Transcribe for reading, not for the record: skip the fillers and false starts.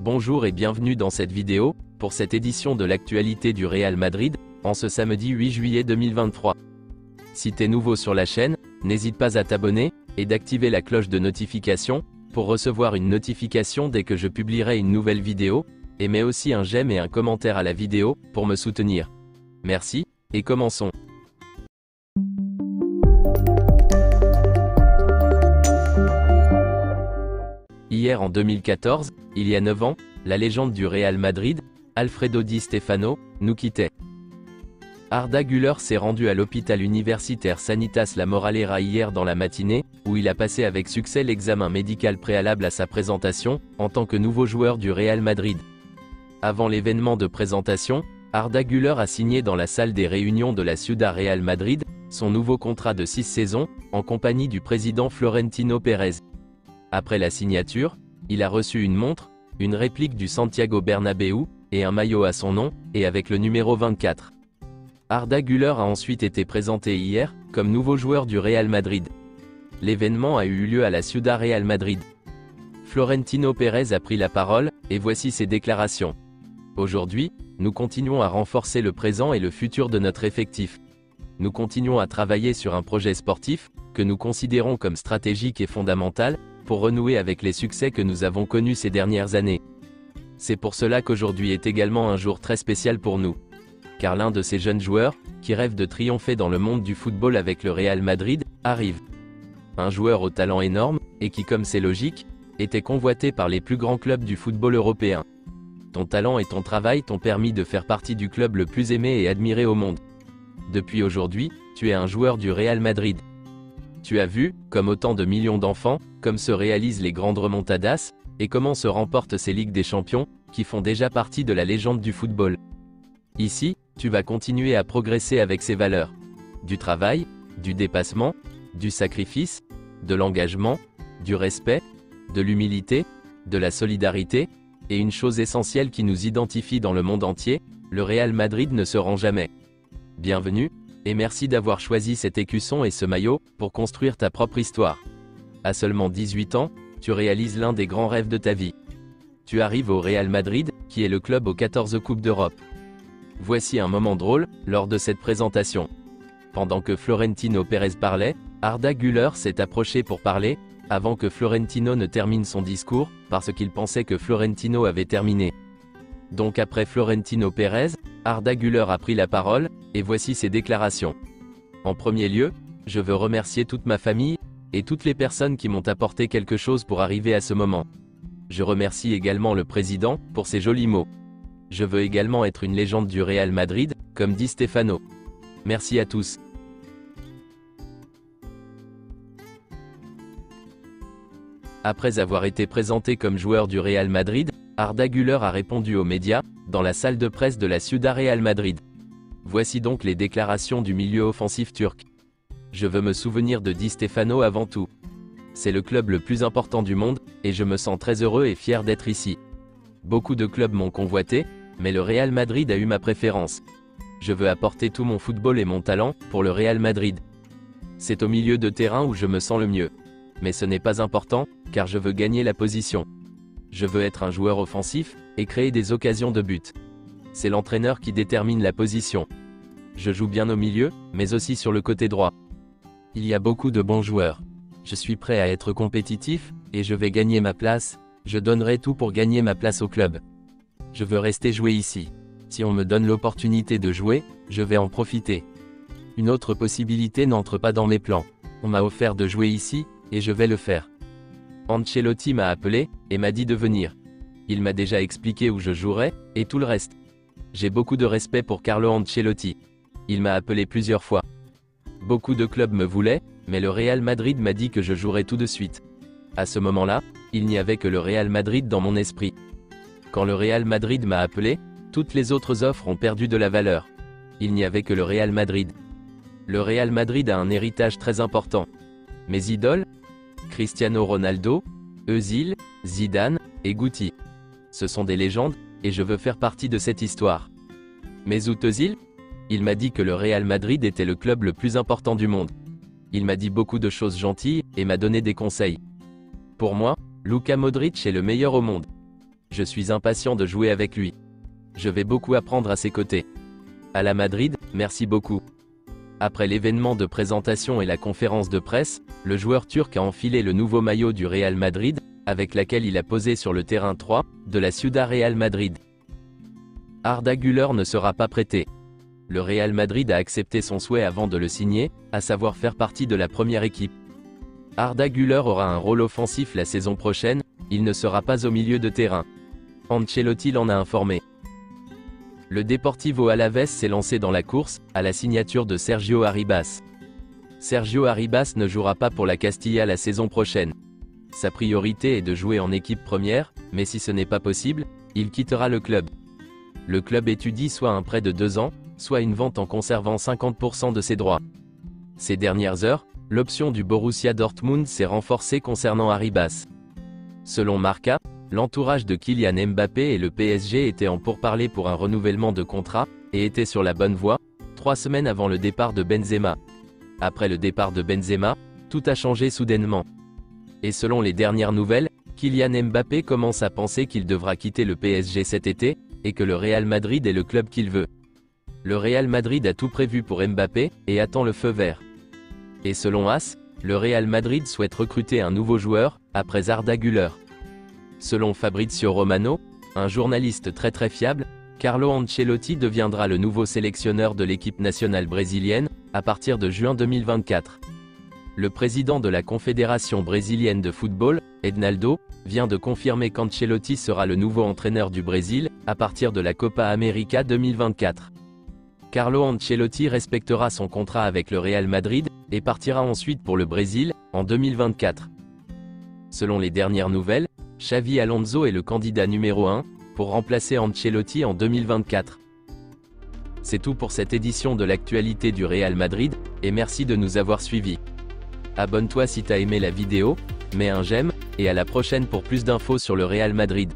Bonjour et bienvenue dans cette vidéo, pour cette édition de l'actualité du Real Madrid, en ce samedi 8 juillet 2023. Si t'es nouveau sur la chaîne, n'hésite pas à t'abonner, et d'activer la cloche de notification, pour recevoir une notification dès que je publierai une nouvelle vidéo, et mets aussi un j'aime et un commentaire à la vidéo, pour me soutenir. Merci, et commençons. Hier en 2014, il y a 9 ans, la légende du Real Madrid, Alfredo Di Stefano, nous quittait. Arda Güler s'est rendu à l'hôpital universitaire Sanitas La Moralera hier dans la matinée, où il a passé avec succès l'examen médical préalable à sa présentation, en tant que nouveau joueur du Real Madrid. Avant l'événement de présentation, Arda Güler a signé dans la salle des réunions de la Ciudad Real Madrid, son nouveau contrat de 6 saisons, en compagnie du président Florentino Pérez. Après la signature, il a reçu une montre, une réplique du Santiago Bernabéu, et un maillot à son nom, et avec le numéro 24. Arda Güler a ensuite été présenté hier, comme nouveau joueur du Real Madrid. L'événement a eu lieu à la Ciudad Real Madrid. Florentino Pérez a pris la parole, et voici ses déclarations. Aujourd'hui, nous continuons à renforcer le présent et le futur de notre effectif. Nous continuons à travailler sur un projet sportif, que nous considérons comme stratégique et fondamental, pour renouer avec les succès que nous avons connus ces dernières années. C'est pour cela qu'aujourd'hui est également un jour très spécial pour nous. Car l'un de ces jeunes joueurs, qui rêve de triompher dans le monde du football avec le Real Madrid, arrive. Un joueur au talent énorme, et qui comme c'est logique, était convoité par les plus grands clubs du football européen. Ton talent et ton travail t'ont permis de faire partie du club le plus aimé et admiré au monde. Depuis aujourd'hui, tu es un joueur du Real Madrid. Tu as vu, comme autant de millions d'enfants, comme se réalisent les grandes remontadas, et comment se remportent ces Ligues des Champions, qui font déjà partie de la légende du football. Ici, tu vas continuer à progresser avec ces valeurs. Du travail, du dépassement, du sacrifice, de l'engagement, du respect, de l'humilité, de la solidarité, et une chose essentielle qui nous identifie dans le monde entier, le Real Madrid ne se rend jamais. Bienvenue, et merci d'avoir choisi cet écusson et ce maillot, pour construire ta propre histoire. À seulement 18 ans, tu réalises l'un des grands rêves de ta vie. Tu arrives au Real Madrid, qui est le club aux 14 Coupes d'Europe. Voici un moment drôle, lors de cette présentation. Pendant que Florentino Pérez parlait, Arda Güler s'est approché pour parler, avant que Florentino ne termine son discours, parce qu'il pensait que Florentino avait terminé. Donc après Florentino Pérez, Arda Güler a pris la parole, et voici ses déclarations. En premier lieu, je veux remercier toute ma famille, et toutes les personnes qui m'ont apporté quelque chose pour arriver à ce moment. Je remercie également le président, pour ses jolis mots. Je veux également être une légende du Real Madrid, comme dit Stefano. Merci à tous. Après avoir été présenté comme joueur du Real Madrid, Arda Güler a répondu aux médias, dans la salle de presse de la Ciudad Real Madrid. Voici donc les déclarations du milieu offensif turc. Je veux me souvenir de Di Stefano avant tout. C'est le club le plus important du monde, et je me sens très heureux et fier d'être ici. Beaucoup de clubs m'ont convoité, mais le Real Madrid a eu ma préférence. Je veux apporter tout mon football et mon talent, pour le Real Madrid. C'est au milieu de terrain où je me sens le mieux. Mais ce n'est pas important, car je veux gagner la position. Je veux être un joueur offensif, et créer des occasions de but. C'est l'entraîneur qui détermine la position. Je joue bien au milieu, mais aussi sur le côté droit. Il y a beaucoup de bons joueurs. Je suis prêt à être compétitif, et je vais gagner ma place. Je donnerai tout pour gagner ma place au club. Je veux rester jouer ici. Si on me donne l'opportunité de jouer, je vais en profiter. Une autre possibilité n'entre pas dans mes plans. On m'a offert de jouer ici, et je vais le faire. Ancelotti m'a appelé, et m'a dit de venir. Il m'a déjà expliqué où je jouerais, et tout le reste. J'ai beaucoup de respect pour Carlo Ancelotti. Il m'a appelé plusieurs fois. Beaucoup de clubs me voulaient, mais le Real Madrid m'a dit que je jouerais tout de suite. À ce moment-là, il n'y avait que le Real Madrid dans mon esprit. Quand le Real Madrid m'a appelé, toutes les autres offres ont perdu de la valeur. Il n'y avait que le Real Madrid. Le Real Madrid a un héritage très important. Mes idoles, Cristiano Ronaldo, Özil, Zidane, et Guti. Ce sont des légendes, et je veux faire partie de cette histoire. Mesut Özil? Il m'a dit que le Real Madrid était le club le plus important du monde. Il m'a dit beaucoup de choses gentilles, et m'a donné des conseils. Pour moi, Luka Modric est le meilleur au monde. je suis impatient de jouer avec lui. Je vais beaucoup apprendre à ses côtés. À la Madrid, merci beaucoup. Après l'événement de présentation et la conférence de presse, le joueur turc a enfilé le nouveau maillot du Real Madrid, avec laquelle il a posé sur le terrain 3 de la Ciudad Real Madrid. Arda Güler ne sera pas prêté. Le Real Madrid a accepté son souhait avant de le signer, à savoir faire partie de la première équipe. Arda Güler aura un rôle offensif la saison prochaine, il ne sera pas au milieu de terrain. Ancelotti l'en a informé. Le Deportivo Alavés s'est lancé dans la course, à la signature de Sergio Arribas. Sergio Arribas ne jouera pas pour la Castilla la saison prochaine. Sa priorité est de jouer en équipe première, mais si ce n'est pas possible, il quittera le club. Le club étudie soit un prêt de 2 ans, soit une vente en conservant 50% de ses droits. Ces dernières heures, l'option du Borussia Dortmund s'est renforcée concernant Arribas. Selon Marca, l'entourage de Kylian Mbappé et le PSG étaient en pourparlers pour un renouvellement de contrat, et étaient sur la bonne voie, 3 semaines avant le départ de Benzema. Après le départ de Benzema, tout a changé soudainement. Et selon les dernières nouvelles, Kylian Mbappé commence à penser qu'il devra quitter le PSG cet été, et que le Real Madrid est le club qu'il veut. Le Real Madrid a tout prévu pour Mbappé, et attend le feu vert. Et selon AS, le Real Madrid souhaite recruter un nouveau joueur, après Arda Güler. Selon Fabrizio Romano, un journaliste très fiable, Carlo Ancelotti deviendra le nouveau sélectionneur de l'équipe nationale brésilienne, à partir de juin 2024. Le président de la Confédération brésilienne de football, Ednaldo, vient de confirmer qu'Ancelotti sera le nouveau entraîneur du Brésil, à partir de la Copa América 2024. Carlo Ancelotti respectera son contrat avec le Real Madrid, et partira ensuite pour le Brésil, en 2024. Selon les dernières nouvelles, Xavi Alonso est le candidat numéro 1, pour remplacer Ancelotti en 2024. C'est tout pour cette édition de l'actualité du Real Madrid, et merci de nous avoir suivis. Abonne-toi si t'as aimé la vidéo, mets un j'aime, et à la prochaine pour plus d'infos sur le Real Madrid.